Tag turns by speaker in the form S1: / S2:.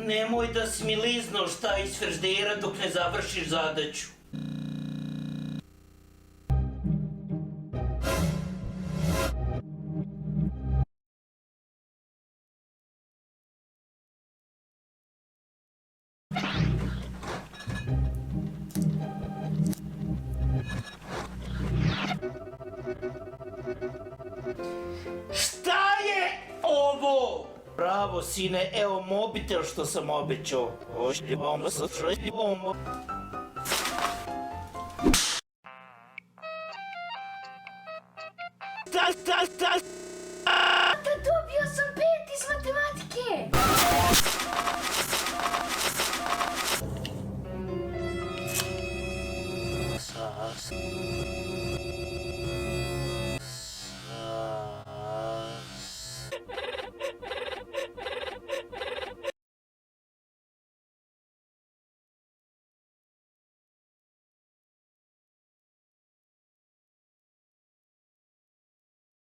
S1: Nemoj da si mi liznul šta iz frižidera dok ne završiš zadaću. Šta je ovo? Bravo, sine, evo mobitel što sam obećao. Ošli bomba, sad šli bomba.